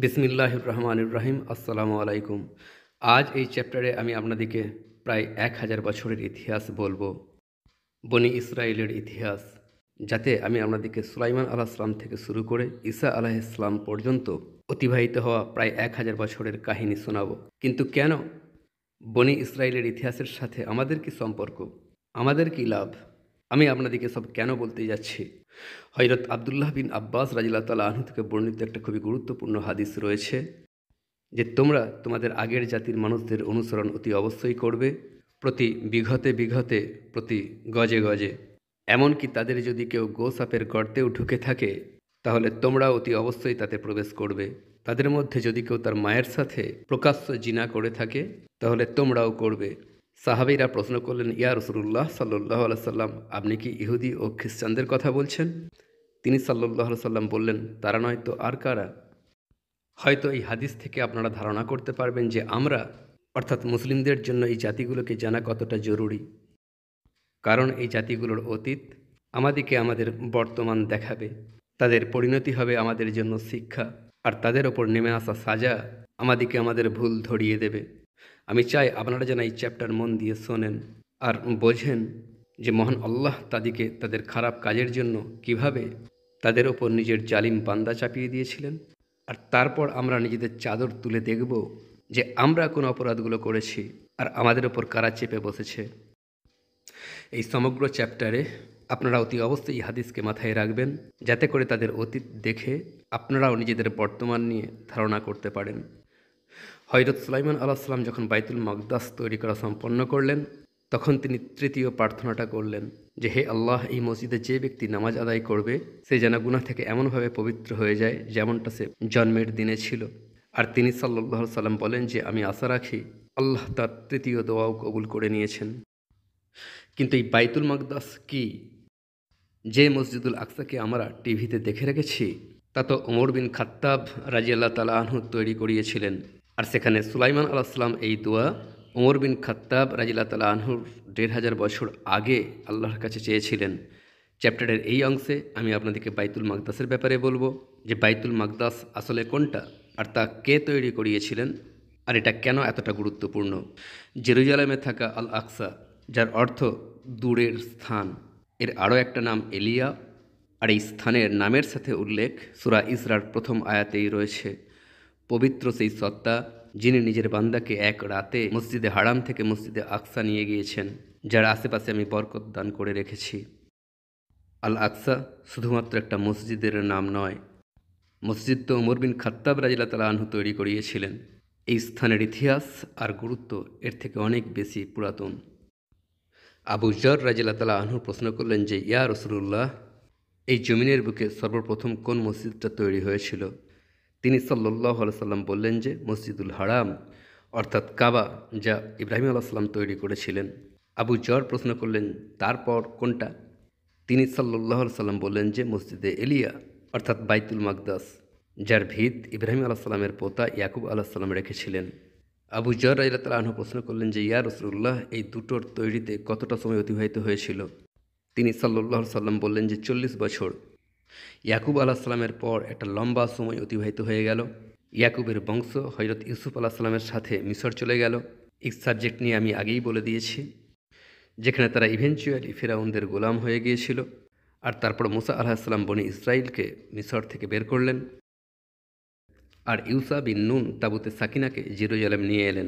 বিসমিল্লাহির রহমানির রহিম। আসসালামু আলাইকুম। আজ এই চ্যাপ্টারে আমি আপনাদেরকে প্রায় 1000 বছরের ইতিহাস বলবো, বনি ইসরায়েলের ইতিহাস, যাতে আমি আপনাদেরকে সুলাইমান আলাইহিসসালাম থেকে শুরু করে ঈসা আলাইহিসসালাম পর্যন্ত অতিবাহিত হওয়া প্রায় 1000 বছরের কাহিনী শোনাবো। কিন্তু কেন? বনি ইসরায়েলের ইতিহাসের সাথে আমাদের কি সম্পর্ক, আমাদের কি লাভ? আমি আপনাদেরকে সব কেন বলতে যাচ্ছি। হযরত আব্দুল্লাহ বিন আব্বাস রাদিয়াল্লাহু তাআলা আনহু থেকে বর্ণিত একটা খুবই গুরুত্বপূর্ণ হাদিস রয়েছে যে তোমরা তোমাদের আগের জাতির মানুষদের অনুসরণ অতি অবশ্যই করবে, প্রতি বিঘতে বিঘতে, প্রতি গজে গজে। এমনকি তাদের যদি কেউ গোসাপের গর্তেও ঢুকে থাকে তাহলে তোমরা অতি অবশ্যই তাতে প্রবেশ করবে। তাদের মধ্যে যদি কেউ তার মায়ের সাথে প্রকাশ্য জিনা করে থাকে তাহলে তোমরাও করবে। সাহাবীরা প্রশ্ন করলেন, ইয়া রাসূলুল্লাহ সাল্লাল্লাহু আলাইহি সাল্লাম, আপনি কি ইহুদি ও খ্রিস্টানদের কথা বলছেন? তিনি সাল্লাল্লাহু আলাইহি সাল্লাম বললেন, তারা নয় তো আর কারা? হয়তো এই হাদিস থেকে আপনারা ধারণা করতে পারবেন যে আমরা অর্থাৎ মুসলিমদের জন্য এই জাতিগুলোকে জানা কতটা জরুরি। কারণ এই জাতিগুলোর অতীত আমাদেরকে আমাদের বর্তমান দেখাবে, তাদের পরিণতি হবে আমাদের জন্য শিক্ষা, আর তাদের ওপর নেমে আসা সাজা আমাদেরকে আমাদের ভুল ধরিয়ে দেবে। আমি চাই আপনারা যেন এই চ্যাপ্টার মন দিয়ে শোনেন আর বোঝেন যে মহান আল্লাহ তাদেরকে তাদের খারাপ কাজের জন্য কিভাবে তাদের ওপর নিজের জালিম বান্দা চাপিয়ে দিয়েছিলেন। আর তারপর আমরা নিজেদের চাদর তুলে দেখব যে আমরা কোন অপরাধগুলো করেছি আর আমাদের ওপর কারা চেপে বসেছে। এই সমগ্র চ্যাপ্টারে আপনারা অতি অবশ্যই এই হাদিসকে মাথায় রাখবেন, যাতে করে তাদের অতীত দেখে আপনারাও নিজেদের বর্তমান নিয়ে ধারণা করতে পারেন। হযরত সুলাইমান আলাইহিসসালাম যখন বাইতুল মাকদাস তৈরি করা সম্পন্ন করলেন, তখন তিনি তৃতীয় প্রার্থনাটা করলেন যে, হে আল্লাহ, এই মসজিদে যে ব্যক্তি নামাজ আদায় করবে সে যেন গুনাহ থেকে এমনভাবে পবিত্র হয়ে যায় যেমনটা সে জন্মের দিনে ছিল। আর তিনি সাল্লাল্লাহু আলাইহি সাল্লাম বলেন যে, আমি আশা রাখি আল্লাহ তার তৃতীয় দোয়াও কবুল করে নিয়েছেন। কিন্তু এই বাইতুল মাকদাস কি? যে মসজিদুল আকসাকে আমরা টিভিতে দেখে রেখেছি তা তো ওমর বিন খাত্তাব রাদিয়াল্লাহু তাআলা আনহু তৈরি করিয়েছিলেন। আর সেখানে সুলাইমান আলাইহিসসালাম এই দোয়া ওমর বিন খাত্তাব রাদিয়াল্লাহু তাআলা আনহুর 1500 বছর আগে আল্লাহর কাছে চেয়েছিলেন। চ্যাপ্টারের এই অংশে আমি আপনাদেরকে বাইতুল মাকদাসের ব্যাপারে বলবো যে বাইতুল মাকদাস আসলে কোনটা, আর তা কে তৈরি করিয়েছিলেন, আর এটা কেন এতটা গুরুত্বপূর্ণ। জেরুজালেমে থাকা আল আকসা, যার অর্থ দূরের স্থান, এর আরও একটা নাম এলিয়া। আর এই স্থানের নামের সাথে উল্লেখ সূরা ইসরার প্রথম আয়াতেই রয়েছে। পবিত্র সেই সত্তা যিনি নিজের বান্দাকে এক রাতে মসজিদে হারাম থেকে মসজিদে আকসা নিয়ে গিয়েছেন, যার আশেপাশে আমি বরকত দান করে রেখেছি। আল আকসা শুধুমাত্র একটা মসজিদের নাম নয়, মসজিদ তো ওমর বিন খাত্তাব রাদিয়াল্লাহু তাআলা আনহু তৈরি করিয়েছিলেন। এই স্থানের ইতিহাস আর গুরুত্ব এর থেকে অনেক বেশি পুরাতন। আবু যর রাদিয়াল্লাহু তাআলা আনহু প্রশ্ন করলেন যে, ইয়া রাসূলুল্লাহ, এই জমিনের বুকে সর্বপ্রথম কোন মসজিদটা তৈরি হয়েছিল? তিনি সাল্লাল্লাহু আলাইহি সাল্লাম বললেন যে, মসজিদুল হারাম, অর্থাৎ কাবা, যা ইব্রাহিম আলাইহিস সালাম তৈরি করেছিলেন। আবু যর প্রশ্ন করলেন, তারপর কোনটা? তিনি সাল্লাল্লাহু আলাইহি সাল্লাম বললেন যে, মসজিদে এলিয়া, অর্থাৎ বাইতুল মাকদাস, যার ভিত ইব্রাহিম আলাইহিস সালামের পোতা ইয়াকুব আলাইহিস সালাম রেখেছিলেন। আবু যর রাদিয়াল্লাহু তাআলা আনহু প্রশ্ন করলেন যে, ইয়া রাসূলুল্লাহ, এই দুটোর তৈরিতে কতটা সময় অতিবাহিত হয়েছিল? তিনি সাল্লাল্লাহু আলাইহি সাল্লাম বললেন যে, 40 বছর। ইয়াকুব আলাইহিস সালামের পর একটা লম্বা সময় অতিবাহিত হয়ে গেল। ইয়াকুবের বংশ হযরত ইউসুফ আলাইহিস সালামের সাথে মিশর চলে গেল। এই সাবজেক্ট নিয়ে আমি আগেই বলে দিয়েছি, যেখানে তারা ইভেনচুয়ালি ফেরাউনদের গোলাম হয়ে গিয়েছিল। আর তারপর মুসা আলাইহিস সালাম বনি ইসরাইলকে মিশর থেকে বের করলেন, আর ইউসা বিন নুন তাবুতে সাকিনাকে জেরুজালেম নিয়ে এলেন।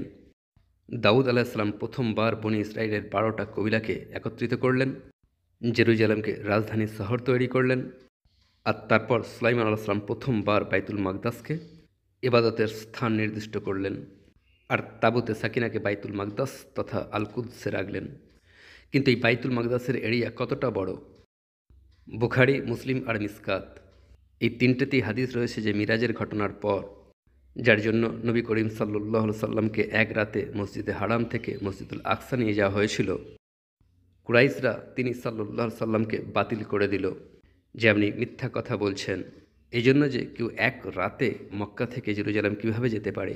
দাউদ আলাইহিস সালাম প্রথমবার বনি ইসরাইলের 12টা কবিলাকে একত্রিত করলেন, জেরুজালেমকে রাজধানীর শহর তৈরি করলেন। আর তারপর সুলাইমান আলাইহিস সালাম প্রথমবার বাইতুল মাকদাসকে ইবাদতের স্থান নির্দিষ্ট করলেন, আর তাবুতে সাকিনাকে বাইতুল মাকদাস তথা আল কুদসে রাখলেন। কিন্তু এই বাইতুল মাকদাসের এরিয়া কতটা বড়? বুখারী, মুসলিম আর মিসকাত, এই তিনটেতেই হাদিস রয়েছে যে মিরাজের ঘটনার পর, যার জন্য নবী করিম সাল্লাল্লাহু আলাইহি সাল্লামকে এক রাতে মসজিদে হারাম থেকে মসজিদুল আকসা নিয়ে যাওয়া হয়েছিল, কুরাইশরা তিনি সাল্লাল্লাহু আলাইহি সাল্লামকে বাতিল করে দিল যে আপনি মিথ্যা কথা বলছেন। এই জন্য যে কেউ এক রাতে মক্কা থেকে জেরুজালেম কীভাবে যেতে পারে।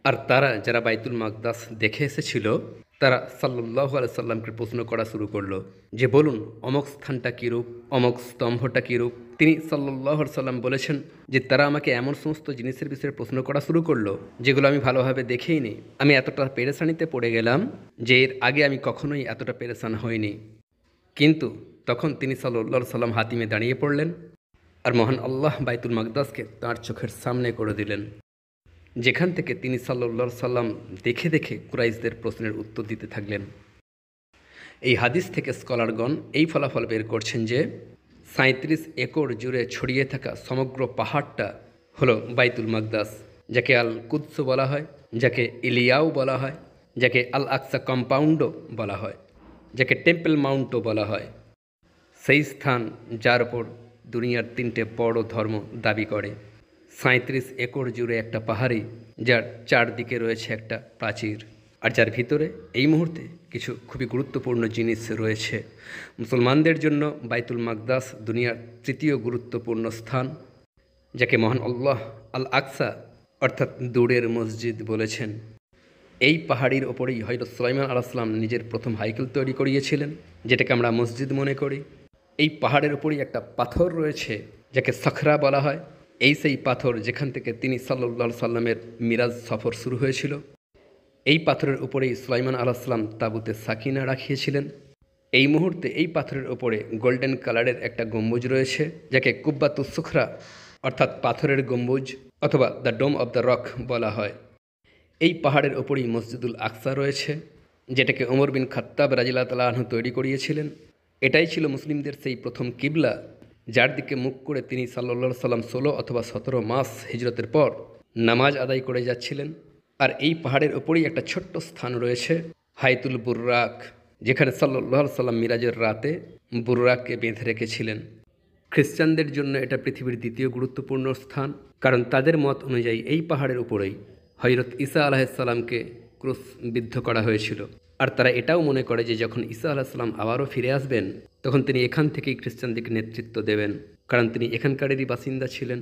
আর তারা যারা বাইতুল মাকদাস দেখে এসেছিল তারা সাল্লাল্লাহু আলাইহি সাল্লামকে প্রশ্ন করা শুরু করলো যে বলুন অমক স্থানটা কীরূপ, অমক স্তম্ভটা কীরূপ। তিনি সাল্লাল্লাহু আলাইহি সাল্লাম বলেছেন যে তারা আমাকে এমন সমস্ত জিনিসের বিষয়ে প্রশ্ন করা শুরু করলো যেগুলো আমি ভালোভাবে দেখেই নি। আমি এতটা পেরেশানিতে পড়ে গেলাম যে এর আগে আমি কখনোই এতটা পেরেশান হইনি। কিন্তু তখন তিনি সাল্লাল্লাহু আলাইহি সাল্লাম হাতিমে দাঁড়িয়ে পড়লেন আর মহান আল্লাহ বাইতুল মাকদাসকে তাঁর চোখের সামনে করে দিলেন, যেখান থেকে তিনি সাল্লাল্লাহু আলাইহি সাল্লাম দেখে দেখে কুরাইশদের প্রশ্নের উত্তর দিতে থাকলেন। এই হাদিস থেকে স্কলারগণ এই ফলাফল বের করছেন যে ৩৭ একর জুড়ে ছড়িয়ে থাকা সমগ্র পাহাড়টা হলো বাইতুল মাকদাস, যাকে আল কুদস বলা হয়, যাকে ইলিয়াও বলা হয়, যাকে আল আকসা কম্পাউন্ডও বলা হয়, যাকে টেম্পল মাউন্টও বলা হয়। সেই স্থান যার ওপর দুনিয়ার ৩টে বড় ধর্ম দাবি করে। ৩৭ একর জুড়ে একটা পাহাড়ি, যার চারদিকে রয়েছে একটা প্রাচীর, আর যার ভিতরে এই মুহূর্তে কিছু খুবই গুরুত্বপূর্ণ জিনিস রয়েছে। মুসলমানদের জন্য বাইতুল মাকদাস দুনিয়ার তৃতীয় গুরুত্বপূর্ণ স্থান, যাকে মহান আল্লাহ আল আকসা অর্থাৎ দূরের মসজিদ বলেছেন। এই পাহাড়ির ওপরেই হযরত সুলাইমান আলাইহিস সালাম নিজের প্রথম হাইকেল তৈরি করিয়েছিলেন, যেটাকে আমরা মসজিদ মনে করি। এই পাহাড়ের ওপরেই একটা পাথর রয়েছে যাকে সখরা বলা হয়। এই সেই পাথর যেখান থেকে তিনি সাল্লাল্লাহু আলাইহি সাল্লামের মিরাজ সফর শুরু হয়েছিল। এই পাথরের উপরেই সুলাইমান আলাইহিস সালাম তাবুতে সাকিনা রাখিয়েছিলেন। এই মুহূর্তে এই পাথরের ওপরে গোল্ডেন কালারের একটা গম্বুজ রয়েছে, যাকে কুব্বাতুস সুখরা অর্থাৎ পাথরের গম্বুজ অথবা the dome of the rock বলা হয়। এই পাহাড়ের ওপরেই মসজিদুল আকসা রয়েছে, যেটাকে ওমর বিন খাত্তাব রাদিয়াল্লাহু তাআলা আনহু তৈরি করিয়েছিলেন। এটাই ছিল মুসলিমদের সেই প্রথম কিবলা, যার দিকে মুখ করে তিনি সাল্লাল্লাহু আলাইহি সাল্লাম ১৬ অথবা ১৭ মাস হিজরতের পর নামাজ আদায় করে যাচ্ছিলেন। আর এই পাহাড়ের ওপরেই একটা ছোট্ট স্থান রয়েছে হাইতুল বুররাক, যেখানে সাল্লাল্লাহু আলাইহি সাল্লাম মিরাজের রাতে বুররাককে বেঁধে রেখেছিলেন। খ্রিস্টানদের জন্য এটা পৃথিবীর দ্বিতীয় গুরুত্বপূর্ণ স্থান, কারণ তাদের মত অনুযায়ী এই পাহাড়ের উপরেই হযরত ঈসা আলাইহিস সালামকে ক্রুশবিদ্ধ করা হয়েছিল। আর তারা এটাও মনে করে যে যখন ঈসা আলাইহিস সালাম আবারও ফিরে আসবেন, তখন তিনি এখান থেকেই খ্রিস্টানদেরকে নেতৃত্ব দেবেন, কারণ তিনি এখানকারেরই বাসিন্দা ছিলেন।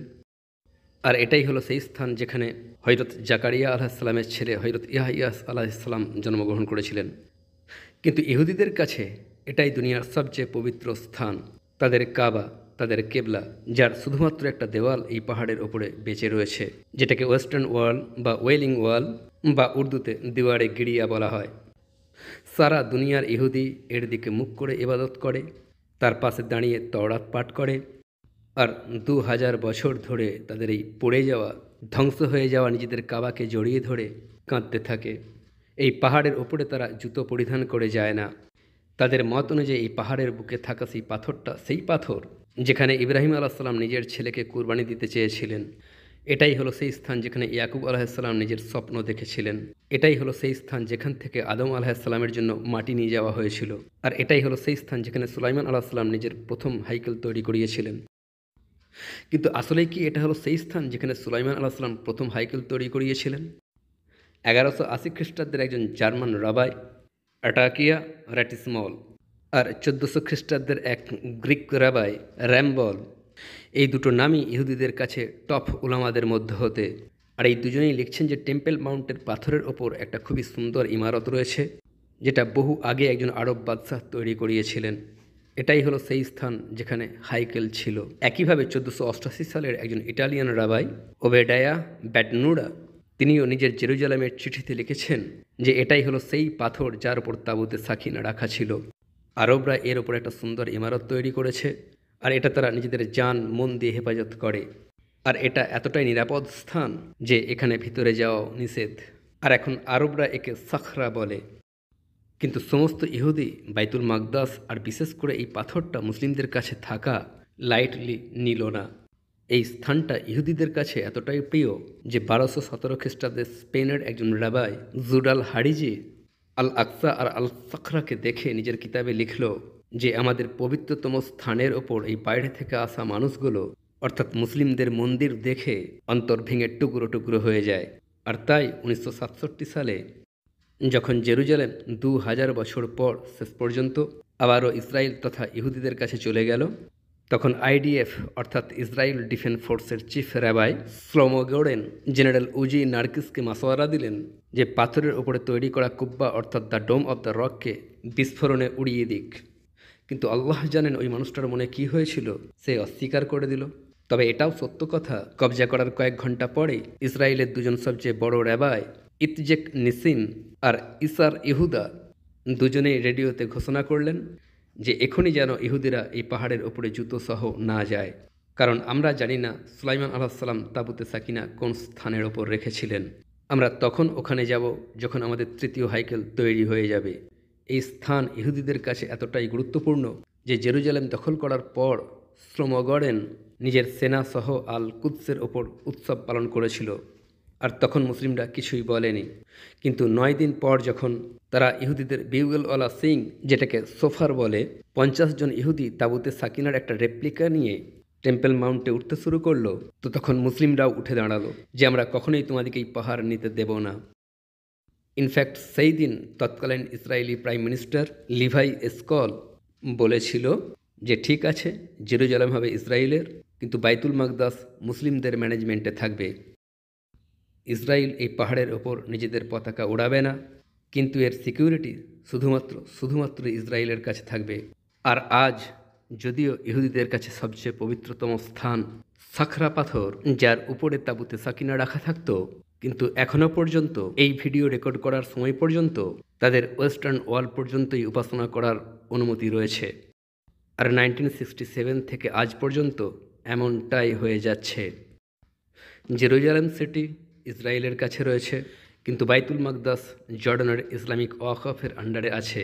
আর এটাই হলো সেই স্থান যেখানে হযরত জাকারিয়া আলাইহিস সালামের ছেলে হযরত ইয়াহইয়া আলাইহিস সালাম জন্মগ্রহণ করেছিলেন। কিন্তু ইহুদিদের কাছে এটাই দুনিয়ার সবচেয়ে পবিত্র স্থান, তাদের কাবা, তাদের কেবলা, যার শুধুমাত্র একটা দেওয়াল এই পাহাড়ের ওপরে বেঁচে রয়েছে, যেটাকে ওয়েস্টার্ন ওয়াল বা ওয়েলিং ওয়াল বা উর্দুতে দিওয়ারে গিরিয়া বলা হয়। সারা দুনিয়ার ইহুদি এর দিকে মুখ করে ইবাদত করে, তার পাশে দাঁড়িয়ে তওরাত পাঠ করে, আর ২০০০ বছর ধরে তাদের এই পড়ে যাওয়া, ধ্বংস হয়ে যাওয়া নিজেদের কাবাকে জড়িয়ে ধরে কাঁদতে থাকে। এই পাহাড়ের ওপরে তারা জুতো পরিধান করে যায় না। তাদের মত অনুযায়ী এই পাহাড়ের বুকে থাকা সেই পাথরটা সেই পাথর যেখানে ইব্রাহিম আলাইহিস সালাম নিজের ছেলেকে কুরবানি দিতে চেয়েছিলেন। এটাই হলো সেই স্থান যেখানে ইয়াকুব আলাইহিস সালাম নিজের স্বপ্ন দেখেছিলেন। এটাই হলো সেই স্থান যেখান থেকে আদম আলাইহিস সালামের জন্য মাটি নিয়ে যাওয়া হয়েছিল। আর এটাই হলো সেই স্থান যেখানে সুলাইমান আলাইহিস সালাম নিজের প্রথম হাইকেল তৈরি করিয়েছিলেন। কিন্তু আসলেই কি এটা হলো সেই স্থান যেখানে সুলাইমান আলাইহিস সালাম প্রথম হাইকেল তৈরি করিয়েছিলেন? ১১৮০ খ্রিস্টাব্দের একজন জার্মান রাবাই অ্যাটাকিয়া র্যাটিসমল আর ১৪০০ খ্রিস্টাব্দের এক গ্রিক রাবাই র্যাম্বল, এই দুটো নামই ইহুদিদের কাছে টপ উলামাদের মধ্যে হতে। আর এই দুজনেই লিখছেন যে টেম্পল মাউন্টের পাথরের ওপর একটা খুবই সুন্দর ইমারত রয়েছে, যেটা বহু আগে একজন আরব বাদশাহ তৈরি করিয়েছিলেন। এটাই হলো সেই স্থান যেখানে হাইকেল ছিল। একইভাবে ১৪৮৮ সালের একজন ইটালিয়ান রাবাই ওবেডায়া ব্যাটনুডা, তিনিও নিজের জেরুজালেমের চিঠিতে লিখেছেন যে এটাই হলো সেই পাথর যার উপর তাবুতে সাকিনা রাখা ছিল। আরবরা এর ওপর একটা সুন্দর ইমারত তৈরি করেছে, আর এটা তারা নিজেদের জান মন দিয়ে হেফাজত করে। আর এটা এতটাই নিরাপদ স্থান যে এখানে ভিতরে যাওয়া নিষেধ। আর এখন আরবরা একে সাখরা বলে। কিন্তু সমস্ত ইহুদি বাইতুল মাকদাস আর বিশেষ করে এই পাথরটা মুসলিমদের কাছে থাকা লাইটলি নিল না। এই স্থানটা ইহুদিদের কাছে এতটাই প্রিয় যে ১২১৭ খ্রিস্টাব্দে স্পেনের একজন রাবাই জুডাল হারিজি আল আকসা আর আল সাখরাকে দেখে নিজের কিতাবে লিখল যে আমাদের পবিত্রতম স্থানের ওপর এই বাইরে থেকে আসা মানুষগুলো অর্থাৎ মুসলিমদের মন্দির দেখে অন্তর ভেঙে টুকরো টুকরো হয়ে যায়। আর তাই ১৯৬৭ সালে যখন জেরুজালেম ২০০০ বছর পর শেষ পর্যন্ত আবারও ইসরায়েল তথা ইহুদিদের কাছে চলে গেল, তখন আইডিএফ অর্থাৎ ইসরায়েল ডিফেন্স ফোর্সের চিফ র্যাবাই শ্লোমো গোডেন জেনারেল উজি নার্কিসকে মাসোয়ারা দিলেন যে পাথরের ওপরে তৈরি করা কুব্বা অর্থাৎ দ্য ডোম অব দ্য রককে বিস্ফোরণে উড়িয়ে দিক। কিন্তু আল্লাহ জানেন ওই মানুষটার মনে কি হয়েছিল, সে অস্বীকার করে দিল। তবে এটাও সত্য কথা, কবজা করার কয়েক ঘন্টা পরেই ইসরায়েলের দুজন সবচেয়ে বড় র্যাবাই ইতজেক নিসিম আর ইসার ইহুদা দুজনেই রেডিওতে ঘোষণা করলেন যে এখনই যেন ইহুদিরা এই পাহাড়ের ওপরে জুতো সহ না যায়, কারণ আমরা জানি না সুলাইমান আলাইহিসসালাম তাবুতে সাকিনা কোন স্থানের ওপর রেখেছিলেন। আমরা তখন ওখানে যাব যখন আমাদের তৃতীয় হাইকেল তৈরি হয়ে যাবে। এই স্থান ইহুদিদের কাছে এতটাই গুরুত্বপূর্ণ যে জেরুজালেম দখল করার পর শ্রমগড়েন নিজের সেনা সহ আল কুদসের ওপর উৎসব পালন করেছিল, আর তখন মুসলিমরা কিছুই বলেনি। কিন্তু 9 দিন পর যখন তারা ইহুদিদের বিউগলওয়ালা সিং, যেটাকে সোফার বলে, 50 জন ইহুদি তাবুতে সাকিনার একটা রেপ্লিকা নিয়ে টেম্পল মাউন্টে উঠতে শুরু করলো, তো তখন মুসলিমরাও উঠে দাঁড়ালো যে আমরা কখনোই তোমাদেরকে এই পাহাড় নিতে দেব না। ইনফ্যাক্ট সেই দিন তৎকালীন ইসরায়েলি প্রাইম মিনিস্টার লিভাই এসকল বলেছিল যে ঠিক আছে, জেরুজালেম হবে ইসরায়েলের, কিন্তু বাইতুল মাকদাস মুসলিমদের ম্যানেজমেন্টে থাকবে। ইসরায়েল এই পাহাড়ের ওপর নিজেদের পতাকা উড়াবে না, কিন্তু এর সিকিউরিটি শুধুমাত্র ইসরায়েলের কাছে থাকবে। আর আজ যদিও ইহুদিদের কাছে সবচেয়ে পবিত্রতম স্থান সাখরা পাথর, যার উপরে তাবুতে সাকিনা রাখা থাকতো, কিন্তু এখনও পর্যন্ত এই ভিডিও রেকর্ড করার সময় পর্যন্ত তাদের ওয়েস্টার্ন ওয়াল পর্যন্তই উপাসনা করার অনুমতি রয়েছে। আর 1967 থেকে আজ পর্যন্ত এমনটাই হয়ে যাচ্ছে। জেরুজালেম সিটি ইসরায়েলের কাছে রয়েছে, কিন্তু বাইতুল মাকদাস জর্ডানের ইসলামিক ওয়াকফের আন্ডারে আছে।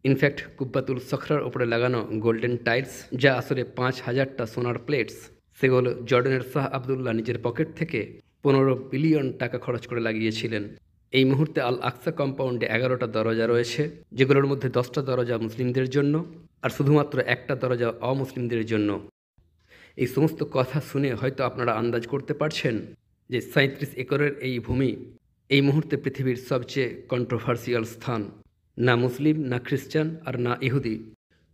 ইনফ্যাক্ট কুব্বাতুল সখরার ওপরে লাগানো গোল্ডেন টাইলস, যা আসলে 5000টা সোনার প্লেটস, সেগুলো জর্ডানের শাহ আবদুল্লাহ নিজের পকেট থেকে 15 বিলিয়ন টাকা খরচ করে লাগিয়েছিলেন। এই মুহূর্তে আল আকসা কম্পাউন্ডে 11টা দরজা রয়েছে, যেগুলোর মধ্যে 10টা দরজা মুসলিমদের জন্য আর শুধুমাত্র একটা দরজা অমুসলিমদের জন্য। এই সমস্ত কথা শুনে হয়তো আপনারা আন্দাজ করতে পারছেন যে 37 একরের এই ভূমি এই মুহূর্তে পৃথিবীর সবচেয়ে কন্ট্রোভার্সিয়াল স্থান। না মুসলিম, না খ্রিস্টান, আর না ইহুদি,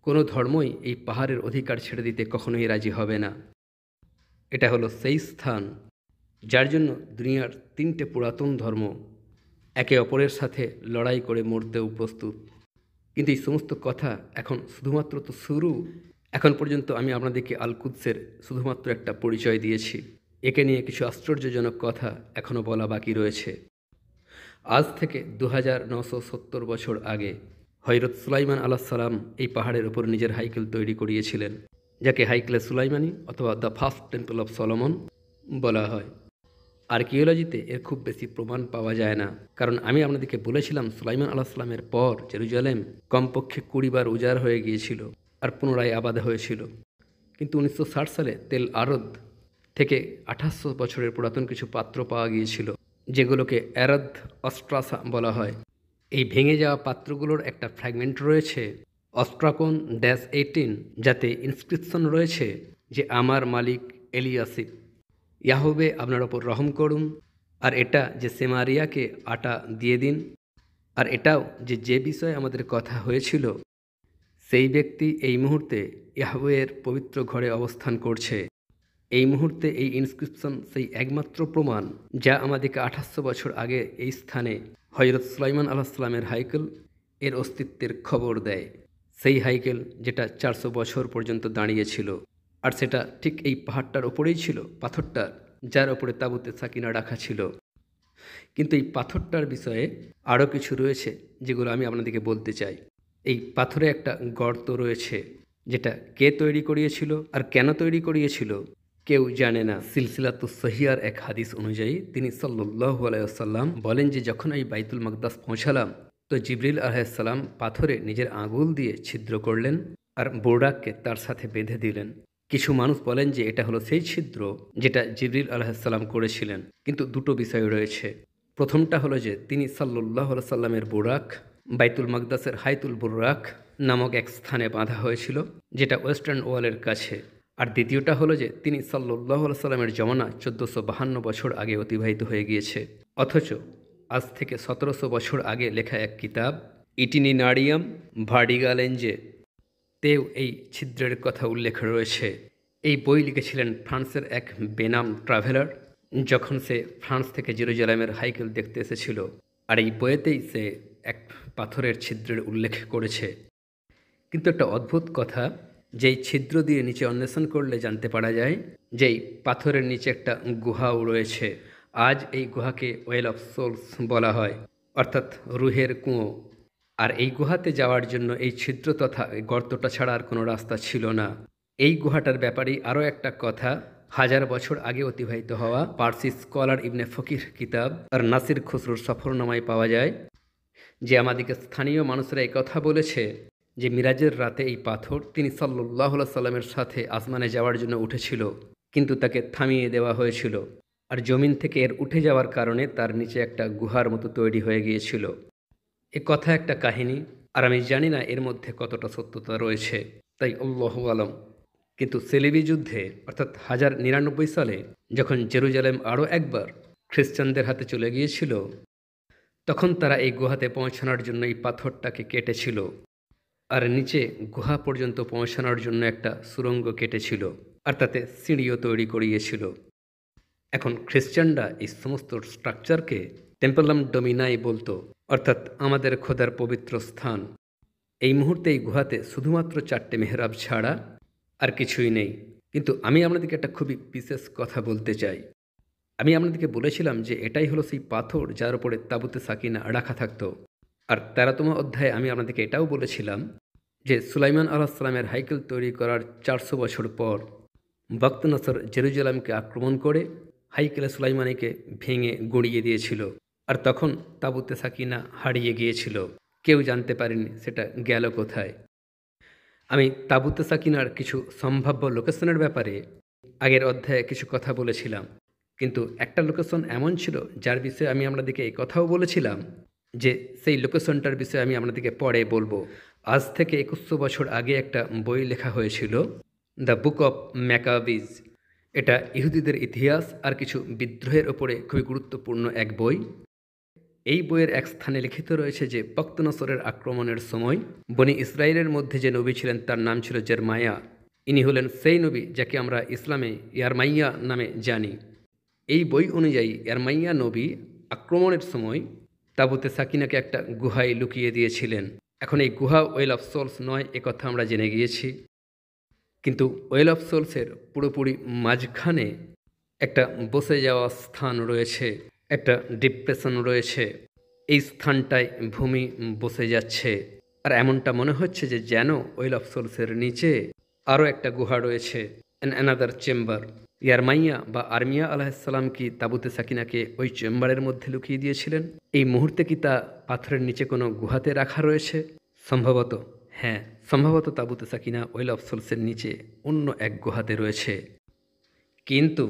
কোনো ধর্মই এই পাহাড়ের অধিকার ছেড়ে দিতে কখনোই রাজি হবে না। এটা হলো সেই স্থান যার জন্য দুনিয়ার 3টে পুরাতন ধর্ম একে অপরের সাথে লড়াই করে মরতেও প্রস্তুত। কিন্তু এই সমস্ত কথা এখন শুধুমাত্র তো শুরু। এখন পর্যন্ত আমি আপনাদেরকে আল কুদসের শুধুমাত্র একটা পরিচয় দিয়েছি। একে নিয়ে কিছু আশ্চর্যজনক কথা এখনও বলা বাকি রয়েছে। আজ থেকে 2970 বছর আগে হযরত সুলাইমান আলাইহিসসালাম এই পাহাড়ের ওপর নিজের হাইকেল তৈরি করিয়েছিলেন, যাকে হাইকেলে সুলাইমানি অথবা the first temple of Solomon বলা হয়। আর্কিওলজিতে এর খুব বেশি প্রমাণ পাওয়া যায় না, কারণ আমি আপনাদেরকে বলেছিলাম সুলাইমান আলাইহিসসালামের পর জেরুজালেম কমপক্ষে 20 বার উজাড় হয়ে গিয়েছিল আর পুনরায় আবাদ হয়েছিল। কিন্তু 1960 সালে তেল আরদ থেকে 2800 বছরের পুরাতন কিছু পাত্র পাওয়া গিয়েছিল, যেগুলোকে অ্যারাদ অস্ট্রাসা বলা হয়। এই ভেঙে যাওয়া পাত্রগুলোর একটা ফ্র্যাগমেন্ট রয়েছে অস্ট্রাকোন -18, যাতে ইনস্ক্রিপশন রয়েছে যে আমার মালিক এলিয়াসিব, ইয়াহোবে আপনার ওপর রহম করুন। আর এটা যে সেমারিয়াকে আটা দিয়ে দিন। আর এটাও যে বিষয়ে আমাদের কথা হয়েছিল, সেই ব্যক্তি এই মুহূর্তে ইয়াহওয়ের পবিত্র ঘরে অবস্থান করছে। এই মুহূর্তে এই ইনস্ক্রিপশন সেই একমাত্র প্রমাণ যা আমাদেরকে 2800 বছর আগে এই স্থানে হযরত সুলাইমান আলাইহিসসালামের হাইকেল এর অস্তিত্বের খবর দেয়। সেই হাইকেল যেটা 400 বছর পর্যন্ত দাঁড়িয়েছিল, আর সেটা ঠিক এই পাহাড়টার ওপরেই ছিল, পাথরটা যার ওপরে তাবুতে সাকিনা রাখা ছিল। কিন্তু এই পাথরটার বিষয়ে আরও কিছু রয়েছে যেগুলো আমি আপনাদেরকে বলতে চাই। এই পাথরে একটা গর্ত রয়েছে, যেটা কে তৈরি করিয়েছিল আর কেন তৈরি করিয়েছিল কেউ জানে না। সিলসিলাতুস সহিহার এক হাদিস অনুযায়ী তিনি সাল্লাল্লাহু আলাইহি ওয়াসাল্লাম বলেন যে যখন আমি বাইতুল মাকদাস পৌঁছালাম, তো জিবরিল আলাইহিস সালাম পাথরে নিজের আঙুল দিয়ে ছিদ্র করলেন আর বোরাককে তার সাথে বেঁধে দিলেন। কিছু মানুষ বলেন যে এটা হলো সেই ছিদ্র যেটা জিবরিল আলাইহিস সালাম করেছিলেন। কিন্তু দুটো বিষয় রয়েছে। প্রথমটা হলো যে তিনি সাল্লাল্লাহু আলাইহি সাল্লামের বোরাক বাইতুল মাকদাসের হাইতুল বুররাক নামক এক স্থানে বাঁধা হয়েছিল, যেটা ওয়েস্টার্ন ওয়ালের কাছে। আর দ্বিতীয়টা হলো যে তিনি সাল্লাল্লাহু আলাইহি সাল্লামের জমানা 1452 বছর আগে অতিবাহিত হয়ে গিয়েছে, অথচ আজ থেকে 1700 বছর আগে লেখা এক কিতাব ইটিনিনারিয়াম ভার্ডিগালেঞ্জে তেও এই ছিদ্রের কথা উল্লেখ রয়েছে। এই বই লিখেছিলেন ফ্রান্সের এক বেনাম ট্রাভেলার, যখন সে ফ্রান্স থেকে জেরুজালেমের হাইকেল দেখতে এসেছিল। আর এই বইয়েতেই সে এক পাথরের ছিদ্রের উল্লেখ করেছে। কিন্তু একটা অদ্ভুত কথা, যেই ছিদ্র দিয়ে নিচে অন্বেষণ করলে জানতে পারা যায় যেই পাথরের নিচে একটা গুহাও রয়েছে। আজ এই গুহাকে ওয়েল অফ সোলস বলা হয়, অর্থাৎ রুহের কুঁয়ো। আর এই গুহাতে যাওয়ার জন্য এই ছিদ্র তথা এই গর্তটা ছাড়া আর কোনো রাস্তা ছিল না। এই গুহাটার ব্যাপারেই আরও একটা কথা, 1000 বছর আগে অতিবাহিত হওয়া পার্সি স্কলার ইবনে ফকির কিতাব আর নাসির খসরুর সফরনামায় পাওয়া যায় যে আমাদেরকে স্থানীয় মানুষরা এই কথা বলেছে যে মিরাজের রাতে এই পাথর তিনি সাল্লাল্লাহু আলাইহি সাল্লামের সাথে আসমানে যাওয়ার জন্য উঠেছিল, কিন্তু তাকে থামিয়ে দেওয়া হয়েছিল। আর জমিন থেকে এর উঠে যাওয়ার কারণে তার নিচে একটা গুহার মতো তৈরি হয়ে গিয়েছিল। এ কথা একটা কাহিনী, আর আমি জানি না এর মধ্যে কতটা সত্যতা রয়েছে, তাই আল্লাহু আলম। কিন্তু সেলিবি যুদ্ধে অর্থাৎ 1099 সালে যখন জেরুজালেম আরও একবার খ্রিস্টানদের হাতে চলে গিয়েছিল, তখন তারা এই গুহাতে পৌঁছানোর জন্য এই পাথরটাকে কেটেছিল, আর নিচে গুহা পর্যন্ত পৌঁছানোর জন্য একটা সুড়ঙ্গ কেটেছিল, আর তাতে সিঁড়িও তৈরি করিয়েছিল। এখন খ্রিস্টানরা এই সমস্ত স্ট্রাকচারকে টেম্পলাম ডোমিনাই বলতো, অর্থাৎ আমাদের খোদার পবিত্র স্থান। এই মুহূর্তে এই গুহাতে শুধুমাত্র 4টে মেহরাব ছাড়া আর কিছুই নেই। কিন্তু আমি আপনাদেরকে একটা খুবই বিশেষ কথা বলতে চাই। আমি আপনাদেরকে বলেছিলাম যে এটাই হলো সেই পাথর যার উপরে তাবুতে সাকিনা রাখা থাকতো। আর 13তম অধ্যায়ে আমি আপনাদেরকে এটাও বলেছিলাম যে সুলাইমান আলাইহিস সালামের হাইকেল তৈরি করার 400 বছর পর বখত নসর জেরুজালেমকে আক্রমণ করে হাইকেলে সুলাইমানিকে ভেঙে গুঁড়িয়ে দিয়েছিল। আর তখন তাবুতে সাকিনা হারিয়ে গিয়েছিল, কেউ জানতে পারেনি সেটা গেল কোথায়। আমি তাবুতে সাকিনার কিছু সম্ভাব্য লোকেশনের ব্যাপারে আগের অধ্যায়ে কিছু কথা বলেছিলাম, কিন্তু একটা লোকেশন এমন ছিল যার বিষয়ে আমি আপনাদেরকে এই কথাও বলেছিলাম যে সেই লোকেশনটার বিষয়ে আমি আপনাদেরকে পরে বলবো। আজ থেকে 2100 বছর আগে একটা বই লেখা হয়েছিল, দ্য বুক অফ ম্যাকাবিজ। এটা ইহুদিদের ইতিহাস আর কিছু বিদ্রোহের ওপরে খুবই গুরুত্বপূর্ণ এক বই। এই বইয়ের এক স্থানে লিখিত রয়েছে যে বখত নসরের আক্রমণের সময় বনি ইসরায়েলের মধ্যে যে নবী ছিলেন তার নাম ছিল জেরমায়া। ইনি হলেন সেই নবী যাকে আমরা ইসলামে ইয়ারমাইয়া নামে জানি। এই বই অনুযায়ী ইয়ারমাইয়া নবী আক্রমণের সময় তাবুতে সাকিনাকে একটা গুহায় লুকিয়ে দিয়েছিলেন। এখন এই গুহা ওয়েল অফ সোলস নয়, একথা আমরা জেনে গিয়েছি, কিন্তু ওয়েল অফ সোলসের পুরোপুরি মাঝখানে একটা বসে যাওয়া স্থান রয়েছে, একটা ডিপ্রেশন রয়েছে। এই স্থানটায় ভূমি বসে যাচ্ছে, আর এমনটা মনে হচ্ছে যে যেন ওয়েল অফ সোলসের নিচে আরও একটা গুহা রয়েছে, অ্যানাদার চেম্বার। ইয়ারমাইয়া বা আরমিয়া আলাইহিসসালাম কি তাবুতে সাকিনাকে ওই চেম্বারের মধ্যে লুকিয়ে দিয়েছিলেন? এই মুহূর্তে কি তা পাথরের নিচে কোনো গুহাতে রাখা রয়েছে? সম্ভবত হ্যাঁ, সম্ভবত তাবুতে সাকিনা ওয়েল অফ সোলসের নিচে অন্য এক গুহাতে রয়েছে। কিন্তু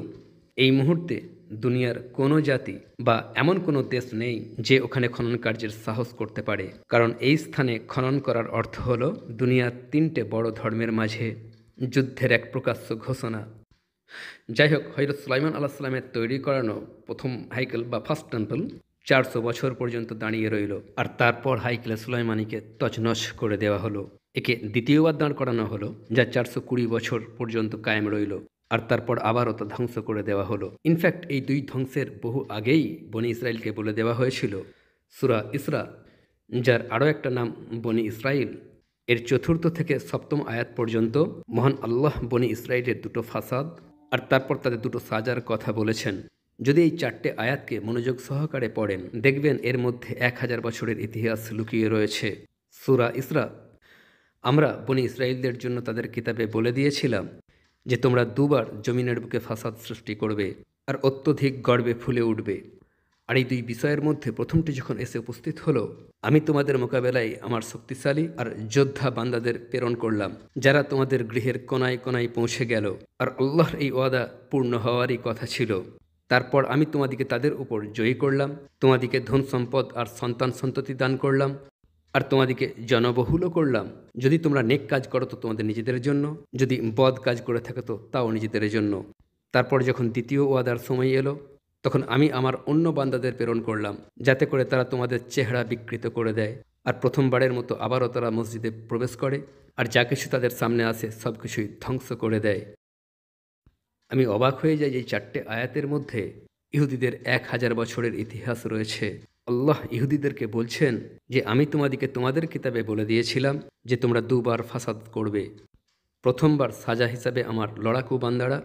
এই মুহূর্তে দুনিয়ার কোনো জাতি বা এমন কোনো দেশ নেই যে ওখানে খনন কার্যের সাহস করতে পারে, কারণ এই স্থানে খনন করার অর্থ হলো দুনিয়ার 3টে বড় ধর্মের মাঝে যুদ্ধের এক প্রকাশ্য ঘোষণা। যাই হোক, হযরত সুলাইমান আলাইহিস সালামের তৈরি করানো প্রথম হাইকেল বা ফার্স্ট টেম্পল 400 বছর পর্যন্ত দাঁড়িয়ে রইল, আর তারপর হাইকেলে সুলাইমানিকে তছনছ করে দেওয়া হলো। একে দ্বিতীয়বার দাঁড় করানো হলো, যা 420 বছর পর্যন্ত কায়েম রইল, আর তারপর আবারও তা ধ্বংস করে দেওয়া হলো। ইনফ্যাক্ট এই দুই ধ্বংসের বহু আগেই বনি ইসরায়েলকে বলে দেওয়া হয়েছিল। সূরা ইসরা, যার আরও একটা নাম বনি ইসরাইল, এর 4র্থ থেকে 7ম আয়াত পর্যন্ত মহান আল্লাহ বনি ইসরায়েলের 2টো ফাসাদ আর তারপর তাদের 2টো সাজার কথা বলেছেন। যদি এই 4টে আয়াতকে মনোযোগ সহকারে পড়েন, দেখবেন এর মধ্যে 1000 বছরের ইতিহাস লুকিয়ে রয়েছে। সূরা ইসরা, আমরা বনি ইসরায়েলদের জন্য তাদের কিতাবে বলে দিয়েছিলাম যে তোমরা 2বার জমিনের বুকে ফাসাদ সৃষ্টি করবে আর অত্যধিক গর্বে ফুলে উঠবে। আর এই 2 বিষয়ের মধ্যে প্রথমটি যখন এসে উপস্থিত হলো, আমি তোমাদের মোকাবেলায় আমার শক্তিশালী আর যোদ্ধা বান্দাদের প্রেরণ করলাম, যারা তোমাদের গৃহের কোনায় কোনায় পৌঁছে গেল, আর আল্লাহর এই ওয়াদা পূর্ণ হওয়ারই কথা ছিল। তারপর আমি তোমাদিকে তাদের উপর জয়ী করলাম, তোমাদিকে ধন সম্পদ আর সন্তান সন্ততি দান করলাম, আর তোমাদিকে জনবহুলও করলাম। যদি তোমরা নেক কাজ করো তো তোমাদের নিজেদের জন্য, যদি বদ কাজ করে থাকো তো তাও নিজেদের জন্য। তারপর যখন দ্বিতীয় ওয়াদার সময় এলো, তখন আমি আমার অন্য বান্দাদের প্রেরণ করলাম, যাতে করে তারা তোমাদের চেহারা বিকৃত করে দেয় আর প্রথমবারের মতো আবারও তারা মসজিদে প্রবেশ করে আর যা কিছু তাদের সামনে আসে সব কিছুই ধ্বংস করে দেয়। আমি অবাক হয়ে যাই যে এই 4টে আয়াতের মধ্যে ইহুদিদের 1000 বছরের ইতিহাস রয়েছে। আল্লাহ ইহুদিদেরকে বলছেন যে আমি তোমাদের কিতাবে বলে দিয়েছিলাম যে তোমরা দুবার ফাসাদ করবে। প্রথমবার সাজা হিসাবে আমার লড়াকু বান্দারা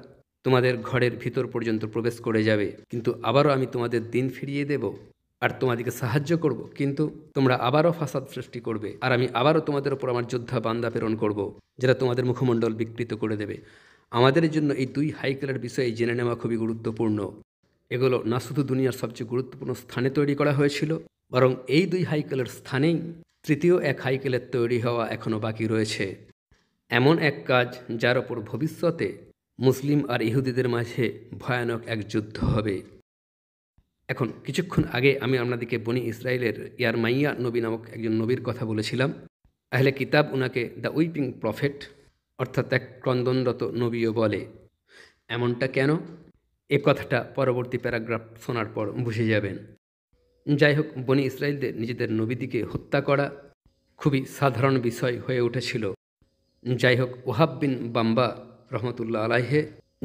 তোমাদের ঘরের ভিতর পর্যন্ত প্রবেশ করে যাবে, কিন্তু আবারও আমি তোমাদের দিন ফিরিয়ে দেব আর তোমাদেরকে সাহায্য করব, কিন্তু তোমরা আবারও ফাসাদ সৃষ্টি করবে আর আমি আবারও তোমাদের ওপর আমার যোদ্ধা বান্দা প্রেরণ করব, যারা তোমাদের মুখমণ্ডল বিকৃত করে দেবে। আমাদের জন্য এই 2 হাইকেলের বিষয়ে জেনে নেওয়া খুবই গুরুত্বপূর্ণ। এগুলো না শুধু দুনিয়ার সবচেয়ে গুরুত্বপূর্ণ স্থানে তৈরি করা হয়েছিল, বরং এই 2 হাইকেলের স্থানেই তৃতীয় এক হাইকেলের তৈরি হওয়া এখনও বাকি রয়েছে। এমন এক কাজ যার ওপর ভবিষ্যতে মুসলিম আর ইহুদিদের মাঝে ভয়ানক এক যুদ্ধ হবে। এখন কিছুক্ষণ আগে আমি আপনাদেরকে বনি ইসরায়েলের ইয়ারমাইয়া নবী নামক একজন নবীর কথা বলেছিলাম। আহলে কিতাব উনাকে দ্য উইপিং প্রফেট অর্থাৎ এক ক্রন্দনরত নবীও বলে। এমনটা কেন? এ কথাটা পরবর্তী প্যারাগ্রাফ শোনার পর বুঝে যাবেন। যাই হোক, বনি ইসরায়েলদের নিজেদের নবীদিকে হত্যা করা খুবই সাধারণ বিষয় হয়ে উঠেছিল। যাই হোক, ওহাব বিন বাম্বা রহমতুল্লাহ আলাইহে,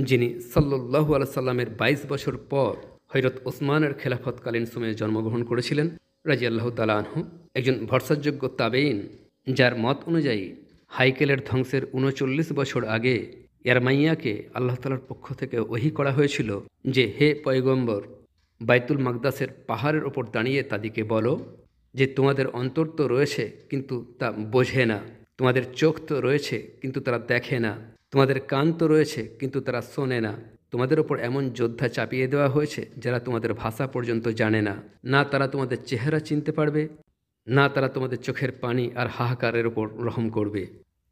যিনি সাল্লাল্লাহু আলাইহি সাল্লামের 22 বছর পর হযরত ওসমানের খেলাফতকালীন সময়ে জন্মগ্রহণ করেছিলেন রাদিয়াল্লাহু তাআলা আনহু, একজন ভরসাযোগ্য তাবেঈন, যার মত অনুযায়ী হাইকেলের ধ্বংসের 39 বছর আগে ইয়ারমাইয়াকে আল্লাহ তাআলার পক্ষ থেকে ওহী করা হয়েছিল যে, হে পয়গম্বর, বাইতুল মাকদাসের পাহাড়ের ওপর দাঁড়িয়ে তাদেরকে বলো যে তোমাদের অন্তর তো রয়েছে কিন্তু তা বোঝে না, তোমাদের চোখ তো রয়েছে কিন্তু তারা দেখে না, তোমাদের কান তো রয়েছে কিন্তু তারা শোনে না। তোমাদের ওপর এমন যোদ্ধা চাপিয়ে দেওয়া হয়েছে যারা তোমাদের ভাষা পর্যন্ত জানে না, না তারা তোমাদের চেহারা চিনতে পারবে, না তারা তোমাদের চোখের পানি আর হাহাকারের ওপর রহম করবে।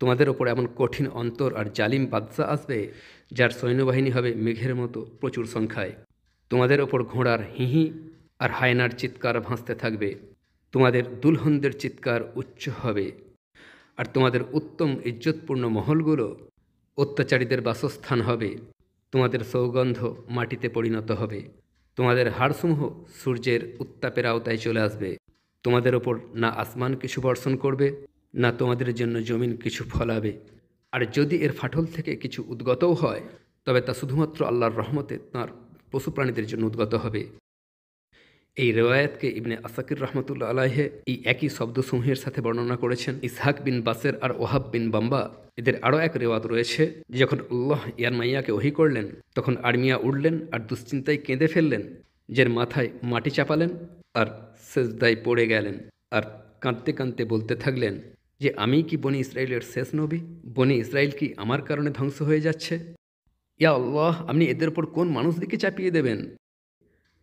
তোমাদের ওপর এমন কঠিন অন্তর আর জালিম বাদশা আসবে যার সৈন্যবাহিনী হবে মেঘের মতো প্রচুর সংখ্যায়। তোমাদের ওপর ঘোড়ার হিহি আর হায়নার চিৎকার ভাসতে থাকবে, তোমাদের দুলহনদের চিৎকার উচ্চ হবে, আর তোমাদের উত্তম ইজ্জতপূর্ণ মহলগুলো অত্যাচারীদের বাসস্থান হবে। তোমাদের সৌগন্ধ মাটিতে পরিণত হবে, তোমাদের হাড়সমূহ সূর্যের উত্তাপের আওতায় চলে আসবে। তোমাদের ওপর না আসমান কিছু বর্ষণ করবে, না তোমাদের জন্য জমিন কিছু ফলাবে, আর যদি এর ফাটল থেকে কিছু উদ্গতও হয় তবে তা শুধুমাত্র আল্লাহর রহমতে তাঁর পশু প্রাণীদের জন্য উদ্গত হবে। এই রেওয়ায়াতকে ইবনে আসাকির রহমতুল্লাহ আলাইহে এই একই শব্দসমূহের সাথে বর্ণনা করেছেন ইসহাক বিন বাসের আর ওহাব বিন বাম্বা। এদের আরও এক রেওয়াত রয়েছে যে যখন আল্লাহ ইয়ারমাইয়াকে ওহী করলেন তখন আর্মিয়া উঠলেন আর দুশ্চিন্তায় কেঁদে ফেললেন, যার মাথায় মাটি চাপালেন আর সেজদায় পড়ে গেলেন আর কাঁদতে কাঁদতে বলতে থাকলেন যে আমি কি বনি ইসরায়েলের শেষ নবী? বনি ইসরায়েল কি আমার কারণে ধ্বংস হয়ে যাচ্ছে? ইয়া আল্লাহ, আপনি এদের ওপর কোন মানুষদিকে চাপিয়ে দেবেন?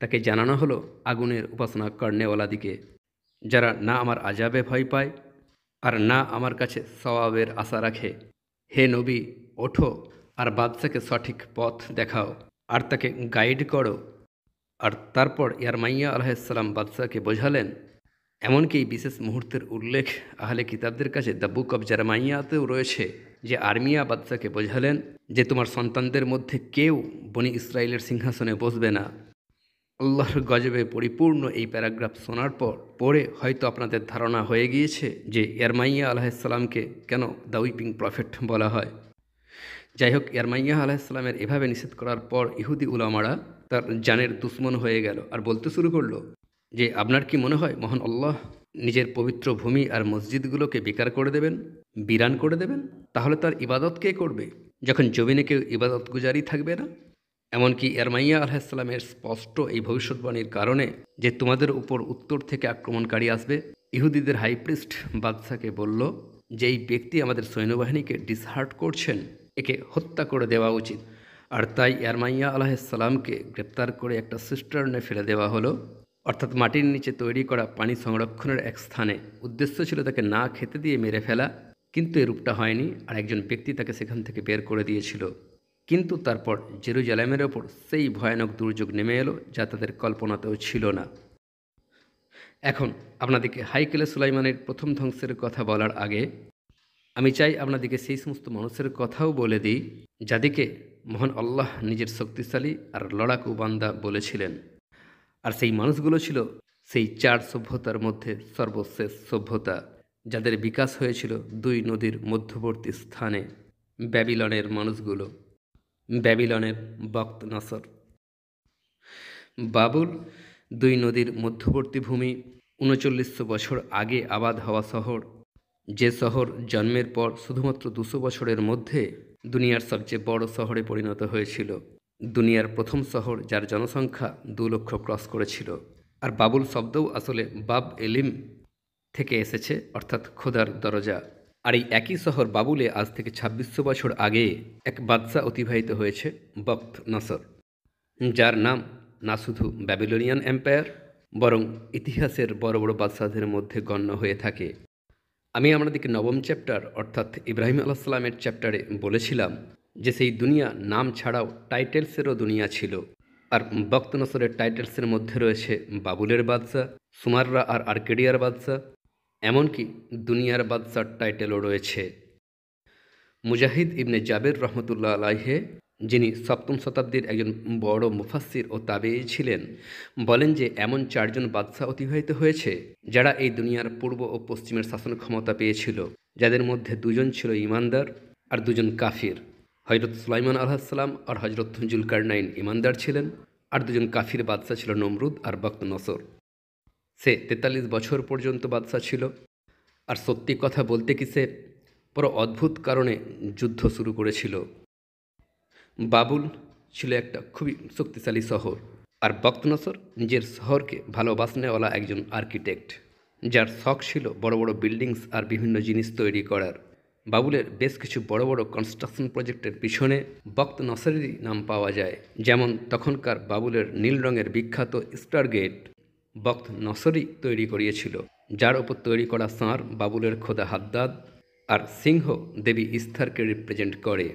তাকে জানানো হলো আগুনের উপাসনা করনেওয়ালাদিকে, যারা না আমার আজাবে ভয় পায় আর না আমার কাছে সওয়াবের আশা রাখে। হে নবী, ওঠো আর বাদশাকে সঠিক পথ দেখাও আর তাকে গাইড করো। আর তারপর ইয়ারমাইয়া আলাইহিসসালাম বাদশাকে বোঝালেন। এমনকি এই বিশেষ মুহূর্তের উল্লেখ আহলে কিতাবদের কাছে দ্য বুক অব জারমাইয়াতেও রয়েছে, যে আর্মিয়া বাদশাকে বোঝালেন যে তোমার সন্তানদের মধ্যে কেউ বনি ইসরায়েলের সিংহাসনে বসবে না। আল্লাহর গজবে পরিপূর্ণ এই প্যারাগ্রাফ শোনার পরে হয়তো আপনাদের ধারণা হয়ে গিয়েছে যে ইয়ারমাইয়া আলাইহিসসালামকে কেন দ্য উইপিং প্রফেট বলা হয়। যাই হোক, ইয়ারমাইয়া আলাইহিসসালামের এভাবে নিষেধ করার পর ইহুদি উলামারা তার জানের দুশ্মন হয়ে গেল আর বলতে শুরু করলো যে আপনার কি মনে হয় মহান আল্লাহ নিজের পবিত্র ভূমি আর মসজিদগুলোকে বেকার করে দেবেন, বিরান করে দেবেন? তাহলে তার ইবাদত কে করবে যখন জমিনে কেউ ইবাদত গুজারি থাকবে না? এমনকি ইয়ারমাইয়া আলাইহিসসালামের স্পষ্ট এই ভবিষ্যৎবাণীর কারণে যে তোমাদের উপর উত্তর থেকে আক্রমণকারী আসবে, ইহুদিদের হাইপ্রিস্ট বাদশাকে বলল যে এই ব্যক্তি আমাদের সৈন্যবাহিনীকে ডিসহার্ট করছেন, একে হত্যা করে দেওয়া উচিত। আর তাই ইয়ারমাইয়া আলাইহিসসালামকে গ্রেপ্তার করে একটা সিস্টার্নে ফেলে দেওয়া হলো, অর্থাৎ মাটির নিচে তৈরি করা পানি সংরক্ষণের এক স্থানে। উদ্দেশ্য ছিল তাকে না খেতে দিয়ে মেরে ফেলা, কিন্তু এ রূপটা হয়নি আর একজন ব্যক্তি তাকে সেখান থেকে বের করে দিয়েছিল। কিন্তু তারপর জেরুজালেমের ওপর সেই ভয়ানক দুর্যোগ নেমে এলো যা তাদের কল্পনাতেও ছিল না। এখন আপনাদেরকে হাইকেলে সুলাইমানের প্রথম ধ্বংসের কথা বলার আগে আমি চাই আপনাদেরকে সেই সমস্ত মানুষের কথাও বলে দিই যাদেরকে মহান আল্লাহ নিজের শক্তিশালী আর লড়াকু বান্দা বলেছিলেন। আর সেই মানুষগুলো ছিল সেই 4 সভ্যতার মধ্যে সর্বশেষ সভ্যতা, যাদের বিকাশ হয়েছিল 2 নদীর মধ্যবর্তী স্থানে, ব্যাবিলনের মানুষগুলো, ব্যাবিলনের বক্ত নসর। বাবুল 2 নদীর মধ্যবর্তী ভূমি, 3900 বছর আগে আবাদ হওয়া শহর, যে শহর জন্মের পর শুধুমাত্র 200 বছরের মধ্যে দুনিয়ার সবচেয়ে বড় শহরে পরিণত হয়েছিল। দুনিয়ার প্রথম শহর যার জনসংখ্যা 2 লক্ষ ক্রস করেছিল। আর বাবুল শব্দও আসলে বাব এলিম থেকে এসেছে, অর্থাৎ খোদার দরজা। আর এই একই শহর বাবুলে আজ থেকে 2600 বছর আগে এক বাদশাহ অতিবাহিত হয়েছে, বক্ত নসর, যার নাম না শুধু ব্যাবিলনিয়ান এম্পায়ার বরং ইতিহাসের বড় বড় বাদশাহদের মধ্যে গণ্য হয়ে থাকে। আমি আপনাদেরকে নবম চ্যাপ্টার অর্থাৎ ইব্রাহিম আলাইহিসসালামের চ্যাপ্টারে বলেছিলাম যে সেই দুনিয়া নাম ছাড়াও টাইটেলসেরও দুনিয়া ছিল। আর বক্ত নসরের টাইটেলসের মধ্যে রয়েছে বাবুলের বাদশাহ, সুমাররা আর আর্কেডিয়ার বাদশাহ, এমনকি দুনিয়ার বাদশার টাইটেলও রয়েছে। মুজাহিদ ইবনে জাবের রহমতুল্লাহ আলাইহে, যিনি 7ম শতাব্দীর একজন বড় মুফাসসির ও তাবেঈ ছিলেন, বলেন যে এমন 4 জন বাদশাহ অতিবাহিত হয়েছে যারা এই দুনিয়ার পূর্ব ও পশ্চিমের শাসন ক্ষমতা পেয়েছিল, যাদের মধ্যে 2 জন ছিল ইমানদার আর 2 জন কাফির। হযরত সুলাইমান আলাইহিসসালাম আর হযরত জুলকারনাইন ইমানদার ছিলেন, আর 2 জন কাফির বাদশাহ ছিল নমরুদ আর বক্ত নসর। সে 43 বছর পর্যন্ত বাদশাহ ছিল। আর সত্যি কথা বলতে কি, সে বড় অদ্ভুত কারণে যুদ্ধ শুরু করেছিল। বাবুল ছিল একটা খুবই শক্তিশালী শহর, আর বক্ত নসর নিজের শহরকে ভালোবাসনেওয়ালা একজন আর্কিটেক্ট, যার শখ ছিল বড় বড় বিল্ডিংস আর বিভিন্ন জিনিস তৈরি করার। বাবুলের বেশ কিছু বড় বড় কনস্ট্রাকশন প্রজেক্টের পিছনে বক্ত নসরেরই নাম পাওয়া যায়। যেমন তখনকার বাবুলের নীল রঙের বিখ্যাত স্টার গেট বক্ত নসরই তৈরি করিয়েছিল, যার ওপর তৈরি করা ষাঁড় বাবুলের খোদা হাদ্দাদ আর সিংহ দেবী ইস্থারকে রিপ্রেজেন্ট করে।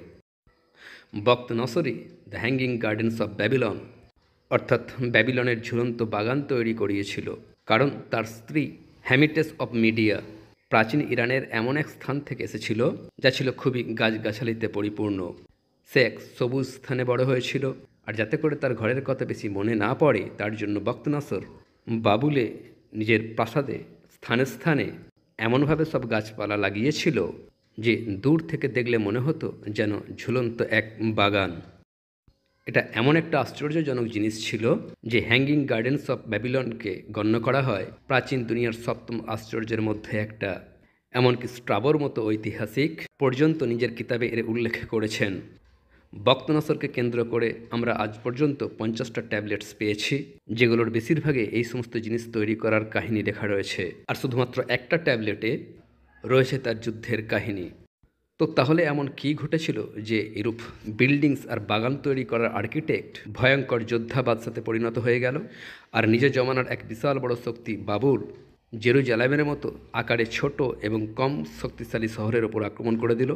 বক্ত নসরই the hanging gardens of Babylon অর্থাৎ ব্যাবিলনের ঝুলন্ত বাগান তৈরি করিয়েছিল, কারণ তার স্ত্রী হ্যামিটেস অফ মিডিয়া প্রাচীন ইরানের এমন এক স্থান থেকে এসেছিল যা ছিল খুবই গাছগাছালিতে পরিপূর্ণ। সে এক সবুজ স্থানে বড় হয়েছিল, আর যাতে করে তার ঘরের কথা বেশি মনে না পড়ে তার জন্য বক্ত নসর বাবুলে নিজের প্রাসাদে স্থানে স্থানে এমনভাবে সব গাছপালা লাগিয়েছিল যে দূর থেকে দেখলে মনে হতো যেন ঝুলন্ত এক বাগান। এটা এমন একটা আশ্চর্যজনক জিনিস ছিল যে হ্যাঙ্গিং গার্ডেন্স অফ ব্যাবিলনকে গণ্য করা হয় প্রাচীন দুনিয়ার 7ম আশ্চর্যের মধ্যে একটা। এমনকি স্ট্রাবোর মতো ঐতিহাসিক পর্যন্ত নিজের কিতাবে এর উল্লেখ করেছেন। বক্ত নসরকে কেন্দ্র করে আমরা আজ পর্যন্ত 50টা ট্যাবলেটস পেয়েছি, যেগুলোর বেশিরভাগে এই সমস্ত জিনিস তৈরি করার কাহিনী লেখা রয়েছে, আর শুধুমাত্র একটা ট্যাবলেটে রয়েছে তার যুদ্ধের কাহিনী। তো তাহলে এমন কি ঘটেছিল যে এরূপ বিল্ডিংস আর বাগান তৈরি করার আর্কিটেক্ট ভয়ঙ্কর যোদ্ধা বাদশাতে পরিণত হয়ে গেল, আর নিজের জমানার এক বিশাল বড় শক্তি বাবুল জেরুজালেমের মতো আকারে ছোট এবং কম শক্তিশালী শহরের ওপর আক্রমণ করে দিল?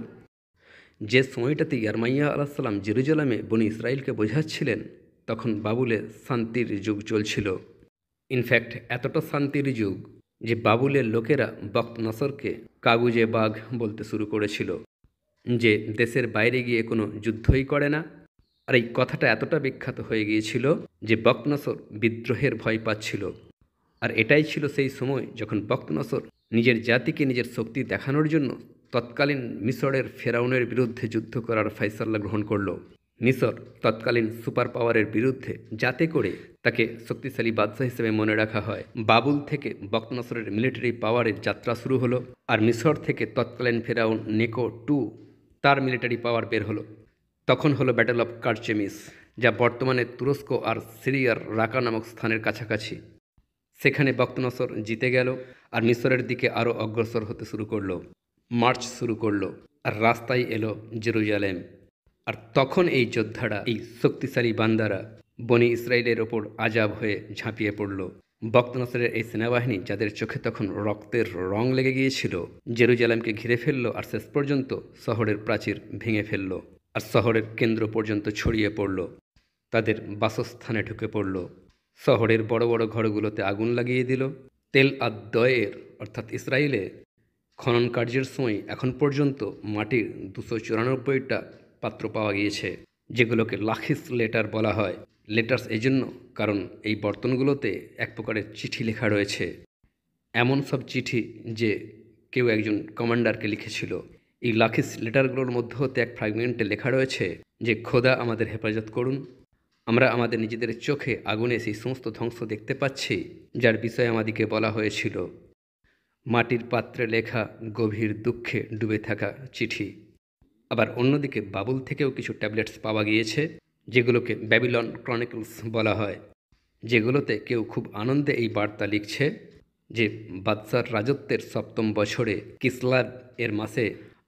যে সময়টাতে ইয়ারমাইয়া আলাইহিসসালাম জেরুজালেমে বনি ইসরাইলকে বোঝাচ্ছিলেন, তখন বাবুলে শান্তির যুগ চলছিল। ইনফ্যাক্ট এতটা শান্তির যুগ যে বাবুলের লোকেরা বক্ত নসরকে কাগুজে বাঘ বলতে শুরু করেছিল, যে দেশের বাইরে গিয়ে কোনো যুদ্ধই করে না। আর এই কথাটা এতটা বিখ্যাত হয়ে গিয়েছিল যে বক্ত নসর বিদ্রোহের ভয় পাচ্ছিল। আর এটাই ছিল সেই সময় যখন বক্ত নসর নিজের জাতিকে নিজের শক্তি দেখানোর জন্য তৎকালীন মিশরের ফেরাউনের বিরুদ্ধে যুদ্ধ করার ফয়সালা গ্রহণ করল। মিশর তৎকালীন সুপার পাওয়ারের বিরুদ্ধে, যাতে করে তাকে শক্তিশালী বাদশাহ হিসেবে মনে রাখা হয়। বাবুল থেকে বক্ত নসরের মিলিটারি পাওয়ারের যাত্রা শুরু হলো, আর মিশর থেকে তৎকালীন ফেরাউন নেকো টু তার মিলিটারি পাওয়ার বের হলো। তখন হলো ব্যাটল অফ কারচেমিস, যা বর্তমানে তুরস্ক আর সিরিয়ার রাকা নামক স্থানের কাছাকাছি। সেখানে বক্ত নসর জিতে গেল, আর মিশরের দিকে আরও অগ্রসর হতে শুরু করলো, মার্চ শুরু করলো, আর রাস্তায় এলো জেরুজালেম। আর তখন এই যোদ্ধারা, এই শক্তিশালী বান্দারা বনি ইসরায়েলের ওপর আজাব হয়ে ঝাঁপিয়ে পড়ল। বক্ত নসরের এই সেনাবাহিনী, যাদের চোখে তখন রক্তের রং লেগে গিয়েছিল, জেরুজালেমকে ঘিরে ফেললো, আর শেষ পর্যন্ত শহরের প্রাচীর ভেঙে ফেললো, আর শহরের কেন্দ্র পর্যন্ত ছড়িয়ে পড়ল। তাদের বাসস্থানে ঢুকে পড়ল, শহরের বড় বড় ঘরগুলোতে আগুন লাগিয়ে দিল। তেল আদ-দয়ের অর্থাৎ ইসরায়েলে খনন কার্যের সময় এখন পর্যন্ত মাটির 294টা পাত্র পাওয়া গিয়েছে, যেগুলোকে লাখিস লেটার বলা হয়। লেটার্স এই জন্য কারণ এই বর্তনগুলোতে এক প্রকারের চিঠি লেখা রয়েছে, এমন সব চিঠি যে কেউ একজন কমান্ডারকে লিখেছিল। এই লাখিস লেটারগুলোর মধ্যে হতে এক ফ্র্যাগমেন্টে লেখা রয়েছে যে খোদা আমাদের হেফাজত করুন, আমরা আমাদের নিজেদের চোখে আগুনে সেই সমস্ত ধ্বংস দেখতে পাচ্ছি যার বিষয়ে আমাদেরকে বলা হয়েছিল। মাটির পাত্রে লেখা গভীর দুঃখে ডুবে থাকা চিঠি। আবার অন্যদিকে বাবুল থেকেও কিছু ট্যাবলেটস পাওয়া গিয়েছে যেগুলোকে ব্যাবিলন ক্রনিকলস বলা হয়, যেগুলোতে কেউ খুব আনন্দে এই বার্তা লিখছে যে বাদশার রাজত্বের 7ম বছরে কিসলাভ এর মাসে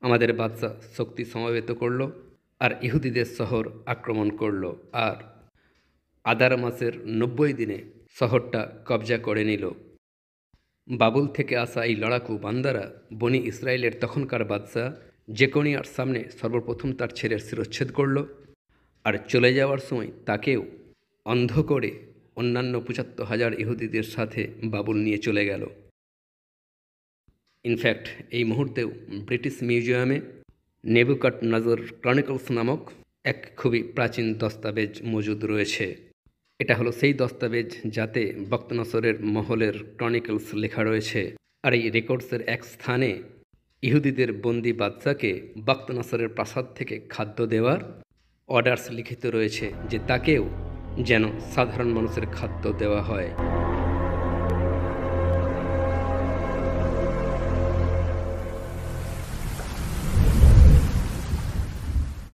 আমাদের বাদশা শক্তি সমবেত করল আর ইহুদিদের শহর আক্রমণ করল, আর আদার মাসের 90 দিনে শহরটা কবজা করে নিল। বাবুল থেকে আসা এই লড়াকু বান্দারা বনি ইসরায়েলের তখনকার বাদশা জেকনিয়ার সামনে সর্বপ্রথম তার ছেলের শিরচ্ছেদ করল, আর চলে যাওয়ার সময় তাকেও অন্ধ করে অন্যান্য 75,000 ইহুদিদের সাথে বাবুল নিয়ে চলে গেল। ইনফ্যাক্ট এই মুহূর্তেও ব্রিটিশ মিউজিয়ামে নেবুকাডনেজার ক্রনিকলস নামক এক খুবই প্রাচীন দস্তাবেজ মজুদ রয়েছে। এটা হলো সেই দস্তাবেজ যাতে বক্তনসরের মহলের ক্রনিকলস লেখা রয়েছে, আর এই রেকর্ডসের এক স্থানে ইহুদিদের বন্দি বাদশাকে বক্তনসরের প্রাসাদ থেকে খাদ্য দেওয়ার অর্ডার্স লিখিত রয়েছে যে তাকেও যেন সাধারণ মানুষের খাদ্য দেওয়া হয়।